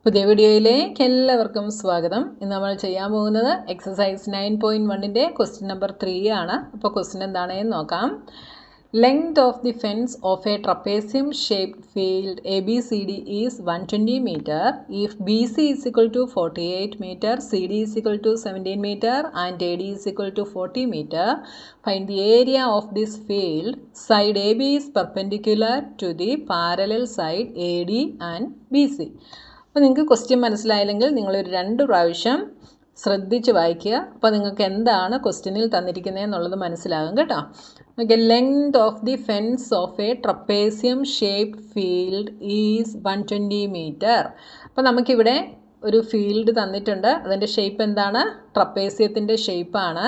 പുതിയ വീഡിയോയിലേക്ക് എല്ലാവർക്കും സ്വാഗതം. ഇന്ന് നമ്മൾ ചെയ്യാൻ പോകുന്നത് എക്സസൈസ് 9.1ൻ്റെ ക്വസ്റ്റ്യൻ നമ്പർ 3 ആണ്. അപ്പോൾ ക്വസ്റ്റ്യൻ എന്താണെന്ന് നോക്കാം. Length of the fence of A ട്രപ്പേസിയം shaped field ABCD is 120 meter if BC is equal to 48 meter, CD is equal to 17 meter and AD is equal to 40 meter. Find the area of this field. Side AB is perpendicular to the parallel side AD and BC. അപ്പോൾ നിങ്ങൾക്ക് question മനസ്സിലായില്ലെങ്കിൽ നിങ്ങളൊരു 2 പ്രാവശ്യം ശ്രദ്ധിച്ച് വായിക്കുക. അപ്പോൾ നിങ്ങൾക്ക് എന്താണ് ക്വസ്റ്റ്യനിൽ തന്നിരിക്കുന്നത് എന്നുള്ളത് മനസ്സിലാകും കേട്ടോ. Okay, length of the fence of A ട്രപ്പേസിയം shaped field is 120 meter. അപ്പോൾ നമുക്കിവിടെ ഒരു ഫീൽഡ് തന്നിട്ടുണ്ട്. അതിൻ്റെ ഷേപ്പ് എന്താണ്? ട്രപ്പേസിയത്തിൻ്റെ ഷേപ്പാണ്.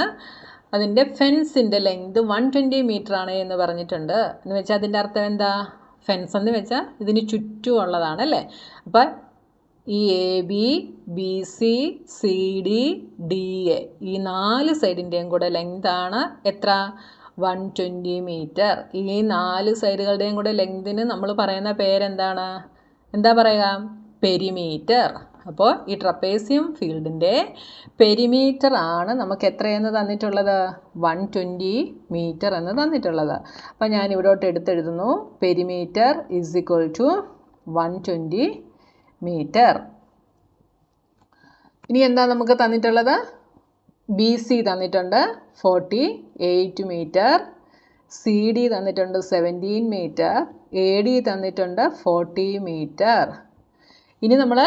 അതിൻ്റെ ഫെൻസിൻ്റെ ലെങ്ത് 120 meter ആണ് എന്ന് പറഞ്ഞിട്ടുണ്ട്. എന്ന് വെച്ചാൽ അതിൻ്റെ അർത്ഥം എന്താ? ഫെൻസ് എന്ന് വെച്ചാൽ ഇതിന് ചുറ്റുമുള്ളതാണ് അല്ലേ. അപ്പോൾ ഈ AB, BC, CD, DA ഈ 4 സൈഡിൻ്റെയും കൂടെ ലെങ്താണ് എത്ര? 120 meter. ഈ 4 സൈഡുകളുടെയും കൂടെ ലെങ്തിന് നമ്മൾ പറയുന്ന പേരെന്താണ്? എന്താ പറയുക? പെരിമീറ്റർ. അപ്പോൾ ഈ ട്രപ്പേസിയം ഫീൽഡിൻ്റെ പെരിമീറ്റർ ആണ് നമുക്ക് എത്രയെന്ന് തന്നിട്ടുള്ളത്? 120 meter എന്ന് തന്നിട്ടുള്ളത്. അപ്പോൾ ഞാൻ ഇവിടോട്ട് എടുത്തെഴുതുന്നു. Perimeter is equal to 120 meter. ഇനി എന്താ നമുക്ക് തന്നിട്ടുള്ളത്? BC തന്നിട്ടുണ്ട് 48 meter, CD തന്നിട്ടുണ്ട് 17 meter, AD തന്നിട്ടുണ്ട് 40 meter. ഇനി നമ്മൾ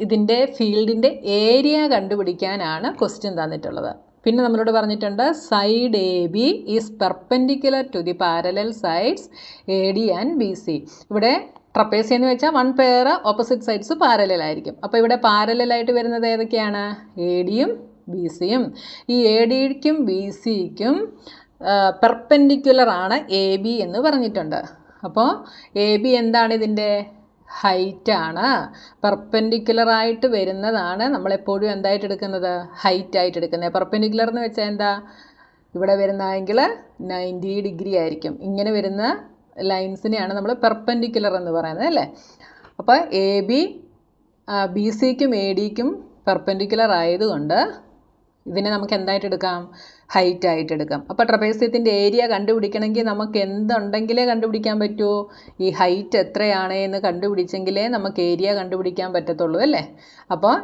ഇതിൻ്റെ ഫീൽഡിൻ്റെ ഏരിയ കണ്ടുപിടിക്കാനാണ് ക്വസ്റ്റ്യൻ തന്നിട്ടുള്ളത്. പിന്നെ നമ്മളോട് പറഞ്ഞിട്ടുണ്ട് side AB is perpendicular to the parallel sides AD and BC. ഇവിടെ ട്രപ്പേസിയം എന്ന് വെച്ചാൽ 1 പെയർ ഓപ്പോസിറ്റ് സൈഡ്സ് പാരലലായിരിക്കും. അപ്പോൾ ഇവിടെ പാരലലായിട്ട് വരുന്നത് ഏതൊക്കെയാണ്? ADയും BCയും. ഈ ADക്കും BCക്കും പെർപെൻഡിക്കുലർ ആണ് AB എന്ന് പറഞ്ഞിട്ടുണ്ട്. അപ്പോൾ AB എന്താണ്? ഇതിൻ്റെ ഹൈറ്റാണ്. പെർപെൻഡിക്കുലറായിട്ട് വരുന്നതാണ് നമ്മളെപ്പോഴും എന്തായിട്ട് എടുക്കുന്നത്? ഹൈറ്റായിട്ട് എടുക്കുന്നത്. പെർപെൻഡിക്കുലർ എന്ന് വെച്ചാൽ എന്താ? ഇവിടെ വരുന്ന ആംഗിൾ 90 ഡിഗ്രി ആയിരിക്കും. ഇങ്ങനെ വരുന്ന ലൈൻസിനെയാണ് നമ്മൾ പെർപെൻഡിക്കുലർ എന്ന് പറയുന്നത് അല്ലേ. അപ്പോൾ AB BCക്കും ADക്കും പെർപെൻഡിക്കുലർ ആയതുകൊണ്ട് ഇതിനെ നമുക്ക് എന്തായിട്ട് എടുക്കാം? ഹൈറ്റ് ആയിട്ട് എടുക്കാം. അപ്പോൾ ട്രപ്പേസിയത്തിൻ്റെ ഏരിയ കണ്ടുപിടിക്കണമെങ്കിൽ നമുക്ക് എന്തുണ്ടെങ്കിലേ കണ്ടുപിടിക്കാൻ പറ്റൂ? ഈ ഹൈറ്റ് എത്രയാണ് എന്ന് കണ്ടുപിടിച്ചെങ്കിലേ നമുക്ക് ഏരിയ കണ്ടുപിടിക്കാൻ പറ്റത്തുള്ളൂ അല്ലേ. അപ്പോൾ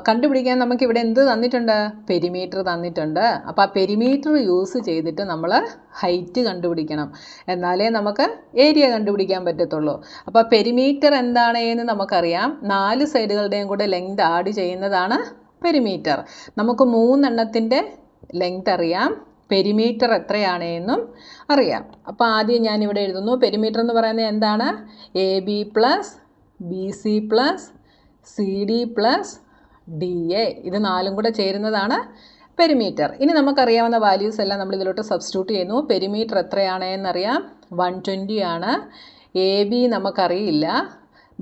കണ്ടുപിടിക്കാൻ നമുക്കിവിടെ എന്ത് തന്നിട്ടുണ്ട്? പെരിമീറ്റർ തന്നിട്ടുണ്ട്. അപ്പോൾ ആ പെരിമീറ്റർ യൂസ് ചെയ്തിട്ട് നമ്മൾ ഹൈറ്റ് കണ്ടുപിടിക്കണം. എന്നാലേ നമുക്ക് ഏരിയ കണ്ടുപിടിക്കാൻ പറ്റത്തുള്ളൂ. അപ്പോൾ പെരിമീറ്റർ എന്താണ് എന്ന് നമുക്കറിയാം. 4 സൈഡുകളുടെയും കൂടെ ലെങ്ത് ആഡ് ചെയ്യുന്നതാണ് പെരിമീറ്റർ. നമുക്ക് 3 എണ്ണത്തിൻ്റെ ലെങ്ത് അറിയാം. പെരിമീറ്റർ എത്രയാണ് എന്നും അറിയാം. അപ്പോൾ ആദ്യം ഞാനിവിടെ എഴുതുന്നു. പെരിമീറ്റർ എന്ന് പറയുന്നത് എന്താണ്? AB + BC + CD + DA ഇത് 4ഉം കൂടെ ചേരുന്നതാണ് പെരിമീറ്റർ. ഇനി നമുക്കറിയാവുന്ന വാല്യൂസ് എല്ലാം നമ്മൾ ഇതിലോട്ട് സബ്സ്റ്റിറ്റ്യൂട്ട് ചെയ്യുന്നു. പെരിമീറ്റർ എത്രയാണ് എന്നറിയാം? 120 ആണ്. AB നമുക്കറിയില്ല.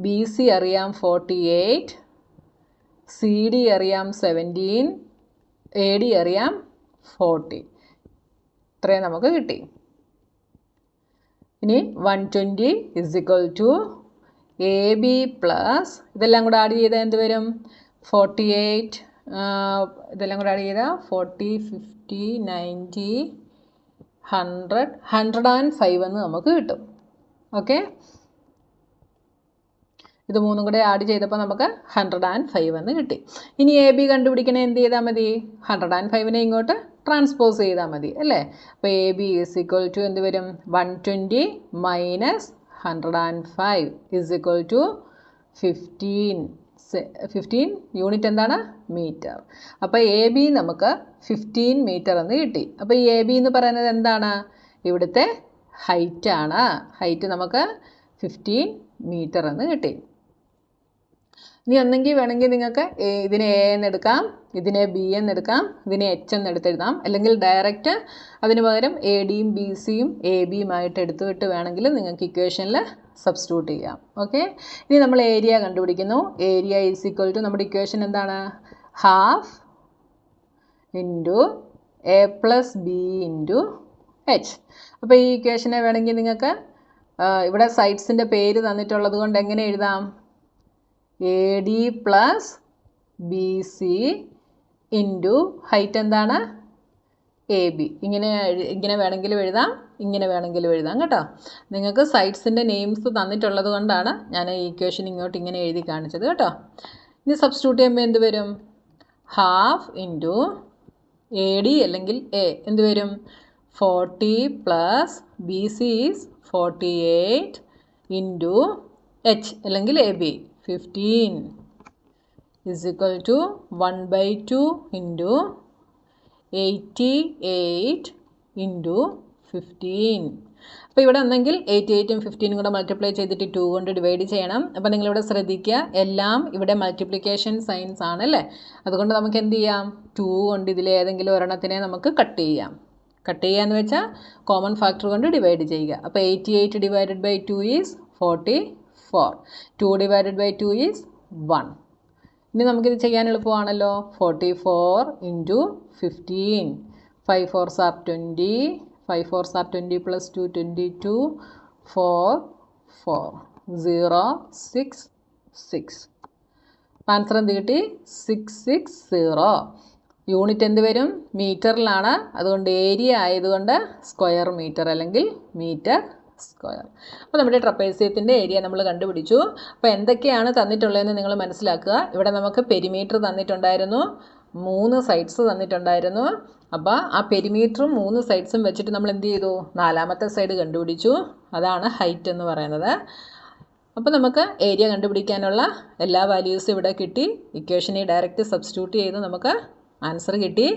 BC അറിയാം 48, CD അറിയാം 17, AD അറിയാം 40. ഇത്രയും നമുക്ക് കിട്ടി. ഇനി 120 = AB + ഇതെല്ലാം കൂടെ ആഡ് ചെയ്താൽ എന്ത് വരും? 48 ഇതെല്ലാം കൂടെ ആഡ് ചെയ്താൽ 40, 50, 90, 100, 105 എന്ന് നമുക്ക് കിട്ടും. ഓക്കെ, ഇത് 3ഉം കൂടെ ആഡ് ചെയ്തപ്പോൾ നമുക്ക് 105 എന്ന് കിട്ടി. ഇനി AB കണ്ടുപിടിക്കണേ എന്ത് ചെയ്താൽ മതി? 105നെ ഇങ്ങോട്ട് ട്രാൻസ്പോസ് ചെയ്താൽ മതി അല്ലേ. അപ്പോൾ AB = എന്ത് വരും? 120 - 105 = 15 യൂണിറ്റ് എന്താണ്? മീറ്റർ. അപ്പോൾ AB നമുക്ക് 15 meter എന്ന് കിട്ടി. അപ്പോൾ ഈ AB എന്ന് പറയുന്നത് എന്താണ്? ഇവിടുത്തെ ഹൈറ്റാണ്. ഹൈറ്റ് നമുക്ക് 15 meter എന്ന് കിട്ടി. ഇനി ഒന്നെങ്കിൽ വേണമെങ്കിൽ നിങ്ങൾക്ക് ഇതിനെ A എന്നെടുക്കാം, ഇതിനെ B എന്നെടുക്കാം, ഇതിനെ H എന്നെടുത്തെഴുതാം. അല്ലെങ്കിൽ ഡയറക്റ്റ് അതിന് പകരം ADയും BCയും ABയുമായിട്ട് എടുത്തുവിട്ട് വേണമെങ്കിൽ നിങ്ങൾക്ക് ഇക്വേഷനിൽ സബ്സ്റ്റിറ്റ്യൂട്ട് ചെയ്യാം. ഓക്കെ, ഇനി നമ്മൾ ഏരിയ കണ്ടുപിടിക്കുന്നു. ഏരിയ = നമ്മുടെ ഇക്വേഷൻ എന്താണ്? ½ × A + B × H. അപ്പോൾ ഈ ഇക്വേഷനെ വേണമെങ്കിൽ നിങ്ങൾക്ക് ഇവിടെ സൈഡ്സിൻ്റെ പേര് തന്നിട്ടുള്ളത് കൊണ്ട് എങ്ങനെ എഴുതാം? AD plus BC into height എന്താണ് AB. ഇങ്ങനെ വേണമെങ്കിലും എഴുതാം, ഇങ്ങനെ വേണമെങ്കിലും എഴുതാം കേട്ടോ. നിങ്ങൾക്ക് സൈഡ്സിൻ്റെ നെയിംസ് തന്നിട്ടുള്ളത് കൊണ്ടാണ് ഞാൻ ഈ ഇക്വേഷൻ ഇങ്ങോട്ട് ഇങ്ങനെ എഴുതി കാണിച്ചത് കേട്ടോ. ഇനി സബ്സ്റ്റിറ്റ്യൂട്ട് ചെയ്യുമ്പോൾ എന്ത് വരും? ഹാഫ് ഇൻറ്റു AD അല്ലെങ്കിൽ A എന്ത് വരും? 40 plus BC is 48 into H അല്ലെങ്കിൽ AB 15 is equal to 1/2 into 88 into 15. അപ്പോൾ ഇവിടെ ഒന്നെങ്കിൽ 88ഉം 15ഉം കൂടെ മൾട്ടിപ്ലൈ ചെയ്തിട്ട് 2 കൊണ്ട് ഡിവൈഡ് ചെയ്യണം. അപ്പോൾ നിങ്ങളിവിടെ ശ്രദ്ധിക്കുക, എല്ലാം ഇവിടെ മൾട്ടിപ്ലിക്കേഷൻ സൈൻസ് ആണല്ലേ. അതുകൊണ്ട് നമുക്ക് എന്ത് ചെയ്യാം? 2 കൊണ്ട് ഇതിലേതെങ്കിലും ഒരെണ്ണത്തിനെ നമുക്ക് കട്ട് ചെയ്യാം. കട്ട് ചെയ്യുക എന്ന് വെച്ചാൽ കോമൺ ഫാക്ടർ കൊണ്ട് ഡിവൈഡ് ചെയ്യുക. അപ്പോൾ 88 divided by 2 is 44. 2 divided by 2 is 1. ഇനി നമുക്കിത് ചെയ്യാൻ എളുപ്പമാണല്ലോ. 44 into 15. 5 4s are 20. 5 4s are 20 plus 2 22. 4 4 0 6 6. Answer എന്ത് കിട്ടി? 660. യൂണിറ്റ് എന്ത് വരും? മീറ്ററിലാണ്. അതുകൊണ്ട് ഏരിയ ആയതുകൊണ്ട് സ്ക്വയർ മീറ്റർ അല്ലെങ്കിൽ മീറ്റർ സ്ക്വയർ. അപ്പോൾ നമ്മുടെ ട്രപ്പേസിയത്തിൻ്റെ ഏരിയ നമ്മൾ കണ്ടുപിടിച്ചു. അപ്പോൾ എന്തൊക്കെയാണ് തന്നിട്ടുള്ളതെന്ന് നിങ്ങൾ മനസ്സിലാക്കുക. ഇവിടെ നമുക്ക് പെരിമീറ്റർ തന്നിട്ടുണ്ടായിരുന്നു, 3 സൈഡ്സ് തന്നിട്ടുണ്ടായിരുന്നു. അപ്പോൾ ആ പെരിമീറ്ററും 3 സൈഡ്സും വെച്ചിട്ട് നമ്മൾ എന്ത് ചെയ്തു? 4ാമത്തെ സൈഡ് കണ്ടുപിടിച്ചു. അതാണ് ഹൈറ്റ് എന്ന് പറയുന്നത്. അപ്പോൾ നമുക്ക് ഏരിയ കണ്ടുപിടിക്കാനുള്ള എല്ലാ വാല്യൂസും ഇവിടെ കിട്ടി. ഇക്വേഷനെ ഡയറക്റ്റ് സബ്സ്റ്റിറ്റ്യൂട്ട് ചെയ്ത് നമുക്ക് ആൻസർ കിട്ടി.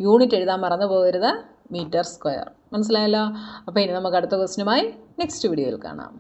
യൂണിറ്റ് എഴുതാൻ മറന്നു പോകരുത്, മീറ്റർ സ്ക്വയർ. മനസ്സിലായല്ലോ? അപ്പോൾ ഇനി നമുക്ക് അടുത്ത ക്വസ്റ്റ്യനുമായി നെക്സ്റ്റ് വീഡിയോയിൽ കാണാം.